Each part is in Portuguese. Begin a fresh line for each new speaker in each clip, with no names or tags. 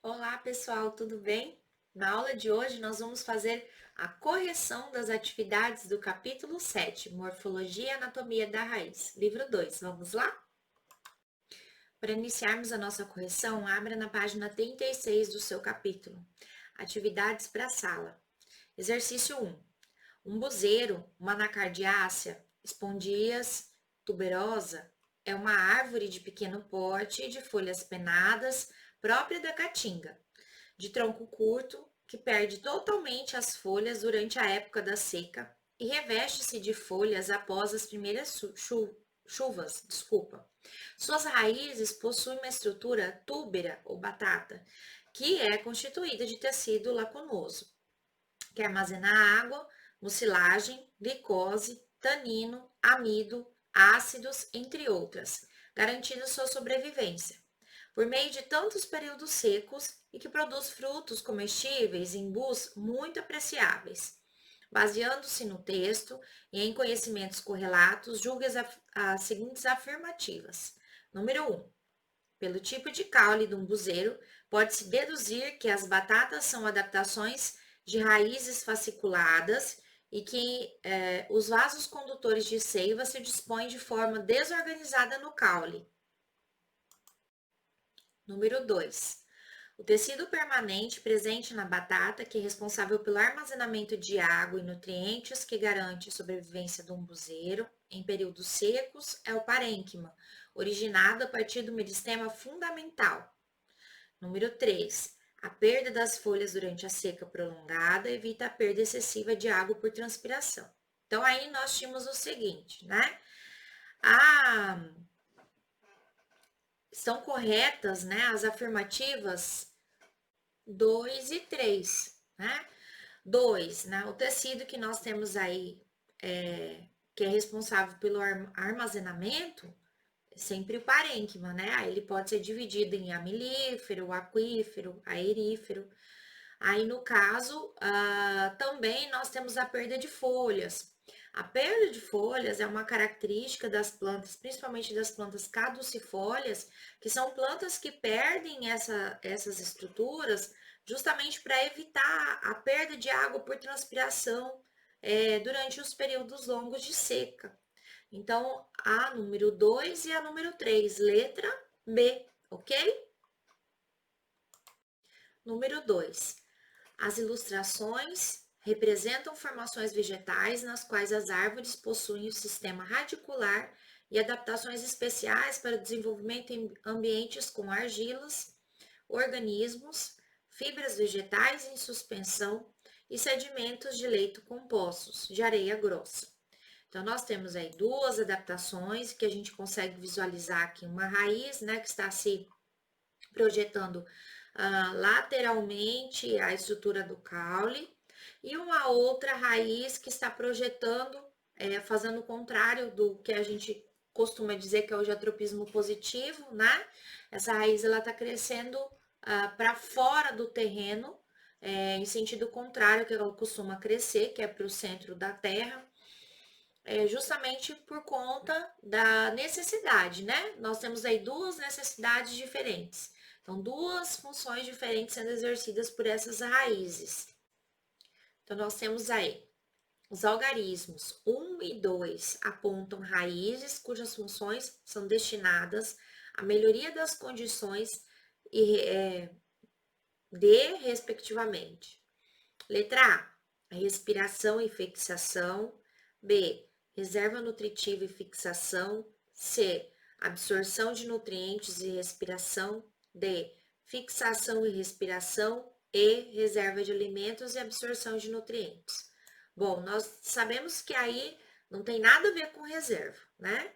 Olá, pessoal, tudo bem? Na aula de hoje, nós vamos fazer a correção das atividades do capítulo 7, Morfologia e Anatomia da Raiz, livro 2. Vamos lá? Para iniciarmos a nossa correção, abra na página 36 do seu capítulo. Atividades para a sala. Exercício 1. Um buzeiro, uma anacardiácea, espondias tuberosa, é uma árvore de pequeno porte e de folhas pennadas, própria da caatinga, de tronco curto, que perde totalmente as folhas durante a época da seca e reveste-se de folhas após as primeiras chuvas. Suas raízes possuem uma estrutura túbera ou batata, que é constituída de tecido lacunoso, que armazena água, mucilagem, glicose, tanino, amido, ácidos, entre outras, garantindo sua sobrevivência por meio de tantos períodos secos e que produz frutos comestíveis em bus muito apreciáveis. Baseando-se no texto e em conhecimentos correlatos, julgue as seguintes afirmativas. Número 1. Pelo tipo de caule de um buzeiro, pode-se deduzir que as batatas são adaptações de raízes fasciculadas e que os vasos condutores de seiva se dispõem de forma desorganizada no caule. Número 2. O tecido permanente presente na batata, que é responsável pelo armazenamento de água e nutrientes que garante a sobrevivência do umbuzeiro em períodos secos, é o parênquima, originado a partir do meristema fundamental. Número 3. A perda das folhas durante a seca prolongada evita a perda excessiva de água por transpiração. Então, aí nós tínhamos o seguinte, né? Estão corretas, né, as afirmativas 2 e 3, né? 2, né? O tecido que nós temos aí, que é responsável pelo armazenamento, é sempre o parênquima, né? Aí ele pode ser dividido em amilífero, aquífero, aerífero. Aí, no caso, também nós temos a perda de folhas. A perda de folhas é uma característica das plantas, principalmente das plantas caducifólias, que são plantas que perdem essas estruturas justamente para evitar a perda de água por transpiração durante os períodos longos de seca. Então, a número 2 e a número 3, letra B, ok? Número 2. As ilustrações representam formações vegetais nas quais as árvores possuem o sistema radicular e adaptações especiais para o desenvolvimento em ambientes com argilas, organismos, fibras vegetais em suspensão e sedimentos de leito compostos, de areia grossa. Então, nós temos aí duas adaptações que a gente consegue visualizar aqui, uma raiz, né, que está se projetando lateralmente a estrutura do caule, e uma outra raiz que está projetando, fazendo o contrário do que a gente costuma dizer que é o geotropismo positivo, né? Essa raiz ela está crescendo para fora do terreno, em sentido contrário que ela costuma crescer, que é para o centro da terra, justamente por conta da necessidade, né? Nós temos aí duas necessidades diferentes. Então, duas funções diferentes sendo exercidas por essas raízes. Então, nós temos aí os algarismos 1 e 2 apontam raízes cujas funções são destinadas à melhoria das condições de, respectivamente. Letra A, respiração e fixação. B, reserva nutritiva e fixação. C, absorção de nutrientes e respiração. D, fixação e respiração. E, reserva de alimentos e absorção de nutrientes. Bom, nós sabemos que aí não tem nada a ver com reserva, né?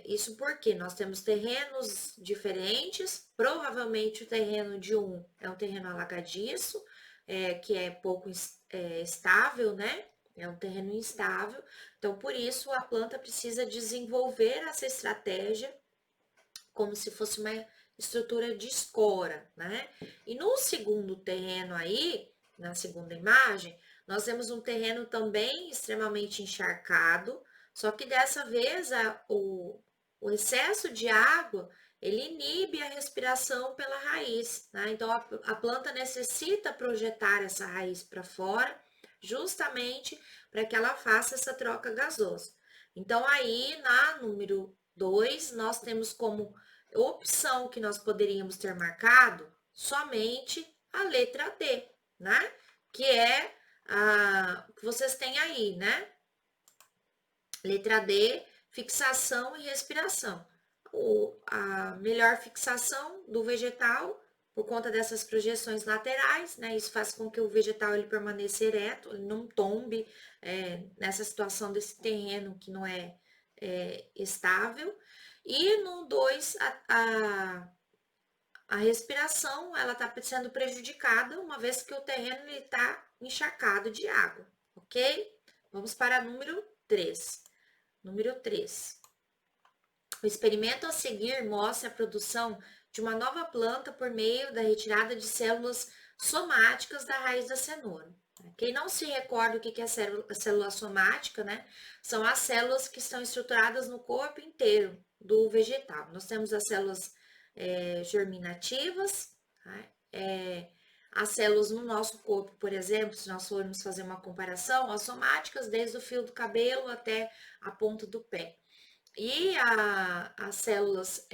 Isso porque nós temos terrenos diferentes, provavelmente o terreno de um é um terreno alagadiço, que é pouco estável, né? É um terreno instável, então por isso a planta precisa desenvolver essa estratégia como se fosse uma estrutura de escora, né? E no segundo terreno aí, na segunda imagem, nós temos um terreno também extremamente encharcado, só que dessa vez o excesso de água ele inibe a respiração pela raiz, né? Então a planta necessita projetar essa raiz para fora, justamente para que ela faça essa troca gasosa. Então aí na número 2, nós temos como opção que nós poderíamos ter marcado somente a letra D, né? Que é a que vocês têm aí, né? Letra D, fixação e respiração. A melhor fixação do vegetal, por conta dessas projeções laterais, né? Isso faz com que o vegetal ele permaneça ereto, ele não tombe nessa situação desse terreno que não é estável. E no 2, a respiração ela está sendo prejudicada, uma vez que o terreno está encharcado de água, ok? Vamos para número 3. Número 3. O experimento a seguir mostra a produção de uma nova planta por meio da retirada de células somáticas da raiz da cenoura. Quem não se recorda o que é a célula somática, né? São as células que estão estruturadas no corpo inteiro do vegetal. Nós temos as células germinativas, né? As células no nosso corpo, por exemplo, se nós formos fazer uma comparação, as somáticas, desde o fio do cabelo até a ponta do pé. E as células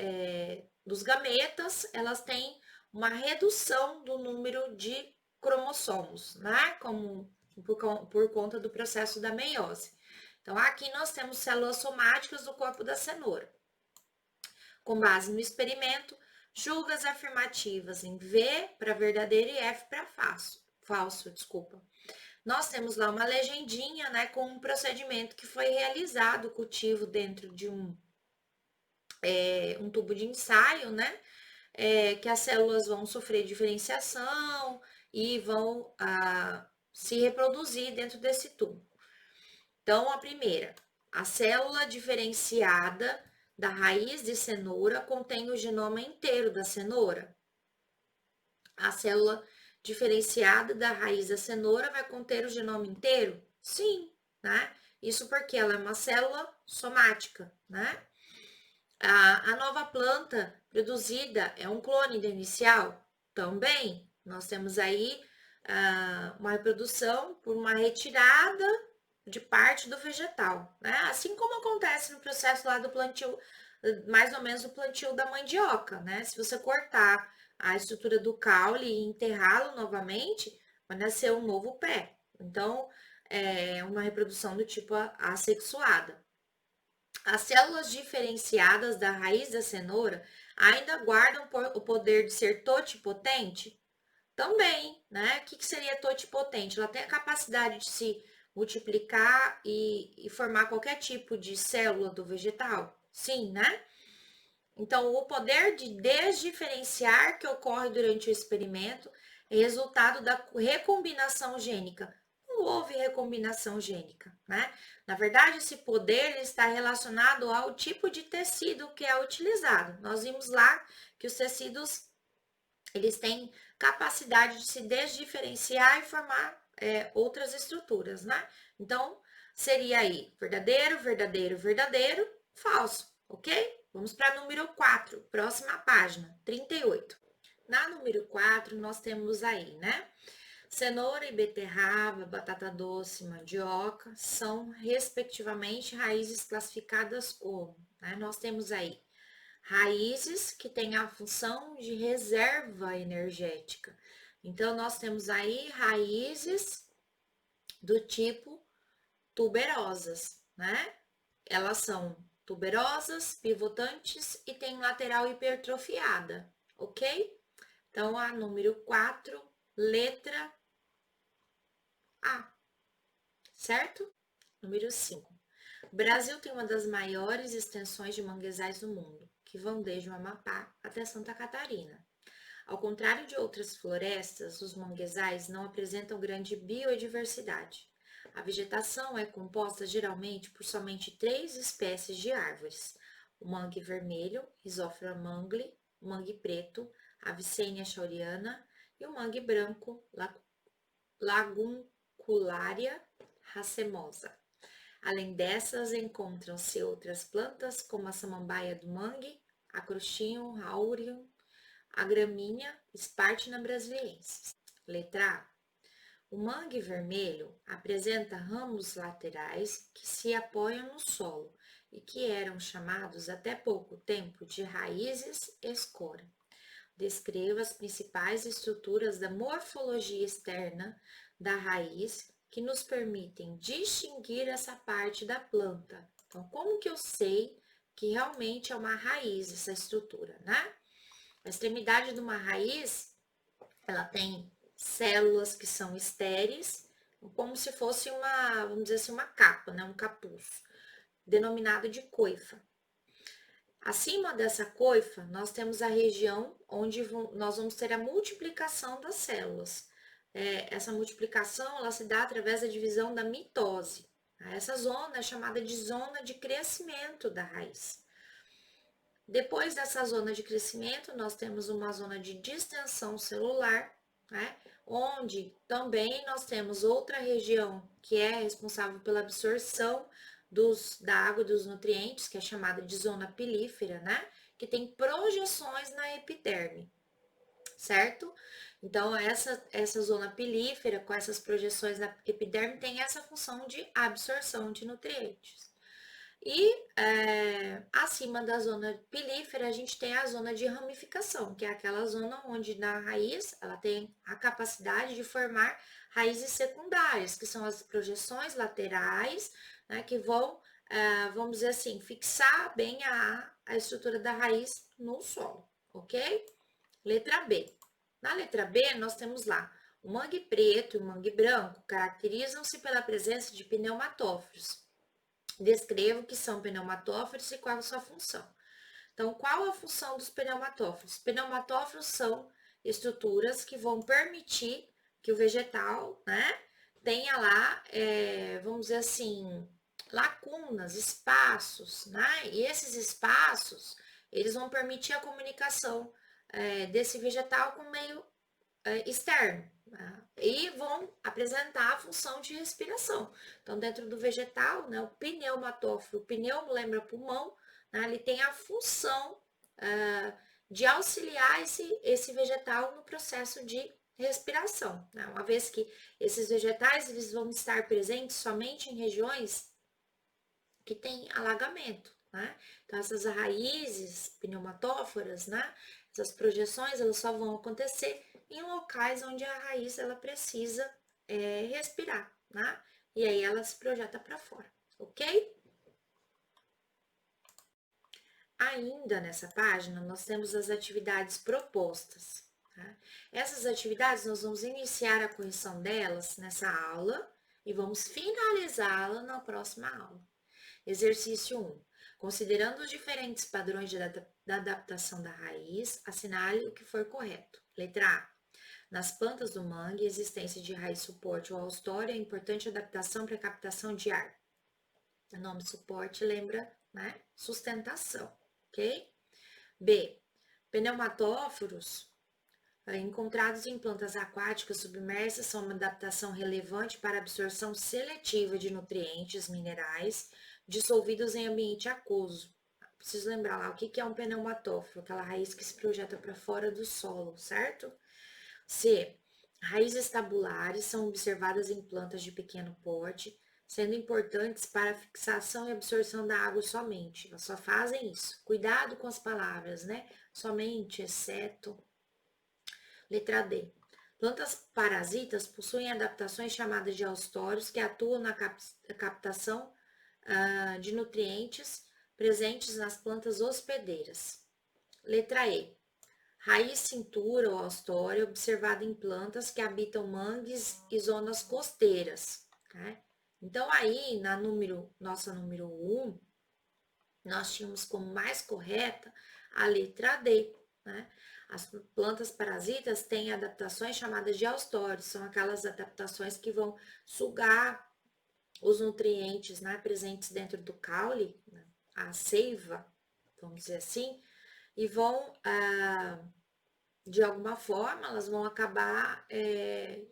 dos gametas, elas têm uma redução do número de cromossomos, né? Por conta do processo da meiose. Então, aqui nós temos células somáticas do corpo da cenoura. Com base no experimento, julga as afirmativas em V para verdadeiro e F para falso, desculpa. Nós temos lá uma legendinha, né, com um procedimento que foi realizado, o cultivo dentro de um tubo de ensaio, né, que as células vão sofrer diferenciação e vão se reproduzir dentro desse tubo. Então, a primeira, a célula diferenciada da raiz de cenoura contém o genoma inteiro da cenoura. A célula diferenciada da raiz da cenoura vai conter o genoma inteiro? Sim, né? Isso porque ela é uma célula somática, né? A nova planta produzida é um clone da inicial? Também. Nós temos aí uma reprodução por uma retirada de parte do vegetal, né? Assim como acontece no processo lá do plantio, mais ou menos o plantio da mandioca, né? Se você cortar a estrutura do caule e enterrá-lo novamente, vai nascer um novo pé. Então, é uma reprodução do tipo assexuada. As células diferenciadas da raiz da cenoura ainda guardam o poder de ser totipotente? Também, né? O que seria totipotente? Ela tem a capacidade de se multiplicar e formar qualquer tipo de célula do vegetal? Sim, né? Então, o poder de desdiferenciar que ocorre durante o experimento é resultado da recombinação gênica. Não houve recombinação gênica, né? Na verdade, esse poder está relacionado ao tipo de tecido que é utilizado. Nós vimos lá que os tecidos eles têm capacidade de se desdiferenciar e formar outras estruturas, né? Então, seria aí verdadeiro, verdadeiro, verdadeiro, falso, ok? Vamos para número 4, próxima página, 38. Na número 4, nós temos aí, né? Cenoura e beterraba, batata doce, mandioca são, respectivamente, raízes classificadas como, né? Nós temos aí raízes que têm a função de reserva energética. Então, nós temos aí raízes do tipo tuberosas, né? Elas são tuberosas, pivotantes e têm lateral hipertrofiada, ok? Então, a número 4, letra A, certo? Número 5. O Brasil tem uma das maiores extensões de manguezais do mundo, que vão desde o Amapá até Santa Catarina. Ao contrário de outras florestas, os manguezais não apresentam grande biodiversidade. A vegetação é composta geralmente por somente 3 espécies de árvores: o mangue vermelho, Rhizophyra mangli, o mangue preto, Avicennia shauriana, e o mangue branco, Laguncularia racemosa. Além dessas, encontram-se outras plantas, como a samambaia do mangue, Acrostium aureum, a gramínea Spartina brasiliensis. Letra A. O mangue vermelho apresenta ramos laterais que se apoiam no solo e que eram chamados até pouco tempo de raízes escora. Descreva as principais estruturas da morfologia externa da raiz que nos permitem distinguir essa parte da planta. Então, como que eu sei que realmente é uma raiz essa estrutura, né? A extremidade de uma raiz, ela tem células que são estéreis, como se fosse uma, vamos dizer assim, uma capa, né? Um capuz, denominado de coifa. Acima dessa coifa, nós temos a região onde nós vamos ter a multiplicação das células. Essa multiplicação, ela se dá através da divisão da mitose. Essa zona é chamada de zona de crescimento da raiz. Depois dessa zona de crescimento, nós temos uma zona de distensão celular, né? Onde também nós temos outra região que é responsável pela absorção da água e dos nutrientes, que é chamada de zona pilífera, né? Que tem projeções na epiderme, certo? Então, essa zona pilífera, com essas projeções na epiderme, tem essa função de absorção de nutrientes. E acima da zona pilífera, a gente tem a zona de ramificação, que é aquela zona onde na raiz ela tem a capacidade de formar raízes secundárias, que são as projeções laterais, né, que vão, vamos dizer assim, fixar bem a estrutura da raiz no solo, ok? Letra B. Na letra B, nós temos lá o mangue preto e o mangue branco caracterizam-se pela presença de pneumatóforos. Descreva o que são pneumatóforos e qual a sua função. Então, qual a função dos pneumatóforos? Pneumatóforos são estruturas que vão permitir que o vegetal, né, tenha lá, vamos dizer assim, lacunas, espaços, né? E esses espaços, eles vão permitir a comunicação desse vegetal com o meio externo, né? E vão apresentar a função de respiração. Então, dentro do vegetal, né, o pneumatóforo, o pneu lembra pulmão, né, ele tem a função de auxiliar esse vegetal no processo de respiração, né? Uma vez que esses vegetais eles vão estar presentes somente em regiões que tem alagamento, né? Então, essas raízes pneumatóforas, né? Essas projeções, elas só vão acontecer em locais onde a raiz, ela precisa respirar, né? E aí, ela se projeta para fora, ok? Ainda nessa página, nós temos as atividades propostas, tá? Essas atividades, nós vamos iniciar a correção delas nessa aula e vamos finalizá-la na próxima aula. Exercício 1. Considerando os diferentes padrões da adaptação da raiz, assinale o que for correto. Letra A. Nas plantas do mangue, a existência de raiz suporte ou haustória é importante adaptação para captação de ar. O nome suporte lembra, né, sustentação, ok? B. Pneumatóforos encontrados em plantas aquáticas submersas são uma adaptação relevante para a absorção seletiva de nutrientes minerais dissolvidos em ambiente aquoso. Preciso lembrar lá o que é um pneumatóforo, aquela raiz que se projeta para fora do solo, certo? C. Raízes tabulares são observadas em plantas de pequeno porte, sendo importantes para a fixação e absorção da água somente. Elas só fazem isso. Cuidado com as palavras, né? Somente, exceto. Letra D. Plantas parasitas possuem adaptações chamadas de haustórios que atuam na captação de nutrientes presentes nas plantas hospedeiras. Letra E. Raiz cintura ou haustória observada em plantas que habitam mangues e zonas costeiras. Né? Então, aí, na nossa número 1, nós tínhamos como mais correta a letra D. Né? As plantas parasitas têm adaptações chamadas de haustórios, são aquelas adaptações que vão sugar os nutrientes, né, presentes dentro do caule, né, a seiva, vamos dizer assim, e vão, de alguma forma, elas vão acabar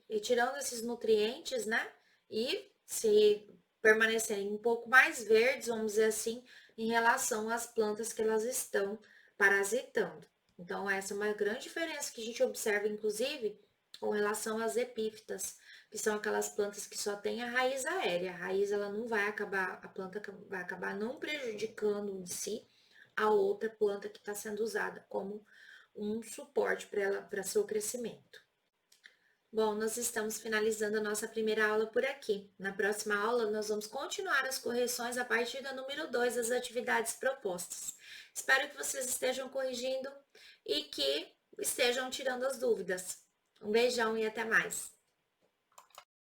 retirando esses nutrientes, né, e se permanecerem um pouco mais verdes, vamos dizer assim, em relação às plantas que elas estão parasitando. Então, essa é uma grande diferença que a gente observa, inclusive, com relação às epífitas, que são aquelas plantas que só têm a raiz aérea. A raiz, ela não vai acabar, a planta vai acabar não prejudicando em si a outra planta que está sendo usada como um suporte para seu crescimento. Bom, nós estamos finalizando a nossa primeira aula por aqui. Na próxima aula, nós vamos continuar as correções a partir da número 2 das atividades propostas. Espero que vocês estejam corrigindo e que estejam tirando as dúvidas. Um beijão e até mais!